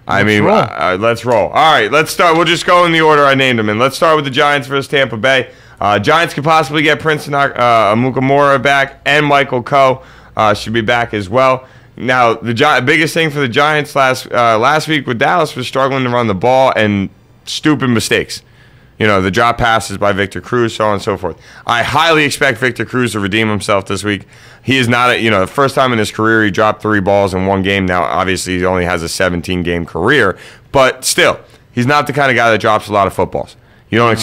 Let's roll. All right, let's start. We'll just go in the order I named them in. Let's start with the Giants versus Tampa Bay. Giants could possibly get Prince Amukamara back, and Michael Coe should be back as well. Now, the biggest thing for the Giants last week with Dallas was struggling to run the ball and stupid mistakes. You know, the drop passes by Victor Cruz, so on and so forth. I highly expect Victor Cruz to redeem himself this week. He is not, the first time in his career he dropped 3 balls in one game. Now, obviously, he only has a 17-game career, but still, he's not the kind of guy that drops a lot of footballs. You don't.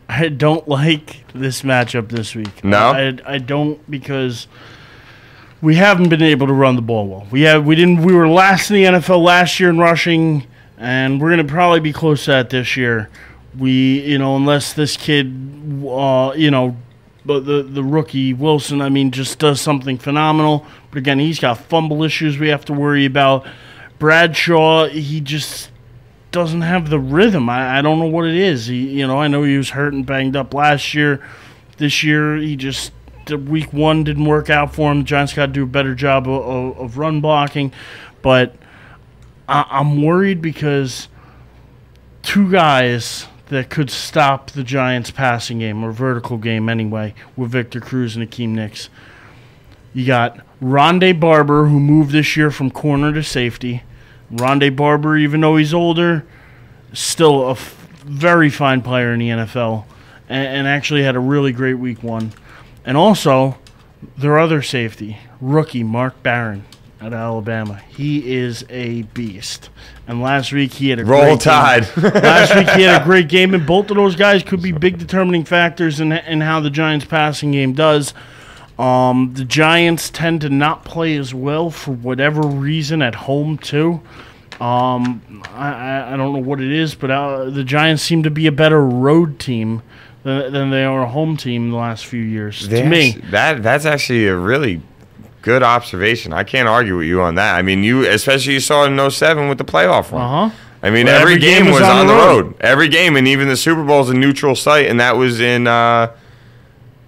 I don't like this matchup this week. No, I don't, because we haven't been able to run the ball well. We were last in the NFL last year in rushing. And we're going to probably be close to that this year. Unless this kid, the rookie Wilson, just does something phenomenal. But again, he's got fumble issues we have to worry about. Bradshaw, he just doesn't have the rhythm. I don't know what it is. I know he was hurt and banged up last year. This year, week 1 didn't work out for him. The Giants got to do a better job of run blocking. But I'm worried because 2 guys that could stop the Giants' passing game, or vertical game anyway, with Victor Cruz and Akeem Nicks. You got Rondé Barber, who moved this year from corner to safety. Rondé Barber, even though he's older, still a very fine player in the NFL, and actually had a really great week 1. And also, their other safety, rookie Mark Barron out of Alabama. He is a beast. And last week he had a Roll Tide. Last week he had a great game, and both of those guys could be big determining factors in how the Giants' passing game does. The Giants tend to not play as well for whatever reason at home too. I don't know what it is, but the Giants seem to be a better road team than they are a home team in the last few years. To me, that's actually a really good observation. I can't argue with you on that. You saw it in 07 with the playoff run. Every game was on the road. Every game, and even the Super Bowl is a neutral site, and that was in, I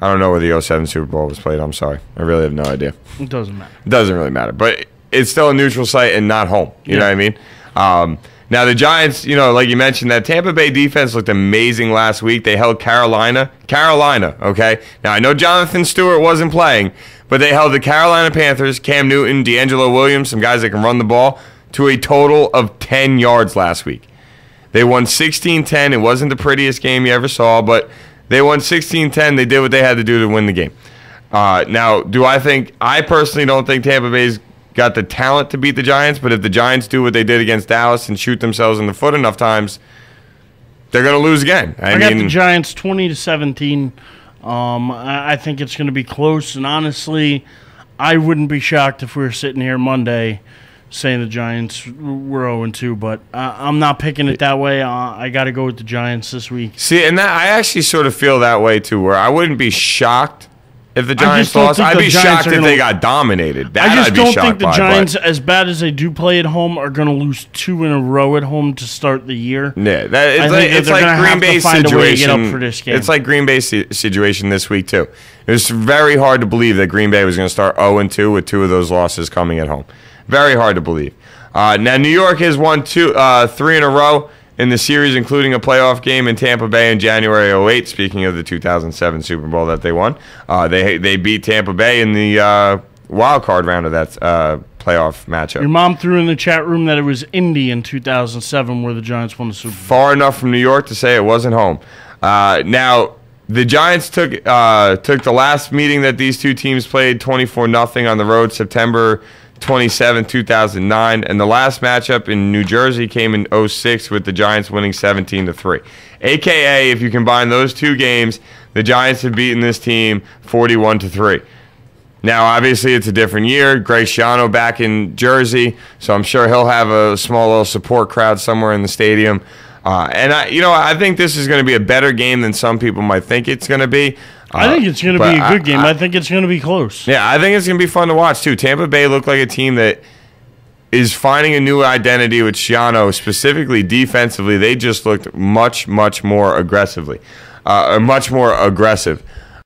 don't know where the 07 Super Bowl was played. I'm sorry. I really have no idea. It doesn't matter. It doesn't really matter. But it's still a neutral site and not home. You know what I mean? Now, the Giants, like you mentioned, that Tampa Bay defense looked amazing last week. They held Carolina, okay? Now, I know Jonathan Stewart wasn't playing, but they held the Carolina Panthers, Cam Newton, D'Angelo Williams, some guys that can run the ball, to a total of 10 yards last week. They won 16-10. It wasn't the prettiest game you ever saw, but they won 16-10. They did what they had to do to win the game. Now, I personally don't think Tampa Bay's got the talent to beat the Giants, but if the Giants do what they did against Dallas and shoot themselves in the foot enough times, they're going to lose again. I got the Giants 20-17. I think it's going to be close, and honestly, I wouldn't be shocked if we were sitting here Monday saying the Giants were 0-2, but I'm not picking it that way. I got to go with the Giants this week. See, and I actually sort of feel that way too, where I wouldn't be shocked if the Giants lost. I'd be shocked if they got dominated. I just don't think the Giants, as bad as they do play at home, are going to lose 2 in a row at home to start the year. Yeah, it's like Green Bay's situation. It's like Green Bay's situation this week too. It was very hard to believe that Green Bay was going to start 0-2 with 2 of those losses coming at home. Very hard to believe. Now, New York has won 3 in a row in the series, including a playoff game in Tampa Bay in January 2008, speaking of the 2007 Super Bowl that they won. They beat Tampa Bay in the wild card round of that playoff matchup. Your mom threw in the chat room that it was Indy in 2007 where the Giants won the Super Bowl. Far enough from New York to say it wasn't home. Now, the Giants took the last meeting that these two teams played 24-0 on the road, September 27, 2009, and the last matchup in New Jersey came in 2006 with the Giants winning 17-3. AKA, if you combine those 2 games, the Giants have beaten this team 41-3. Now, obviously, it's a different year. Greg Schiano back in Jersey, so I'm sure he'll have a small little support crowd somewhere in the stadium. And I think this is going to be a better game than some people might think it's going to be. I think it's going to be a good game. I think it's going to be close. Yeah, I think it's going to be fun to watch, too. Tampa Bay looked like a team that is finding a new identity with Schiano, specifically defensively. They just looked much more aggressive.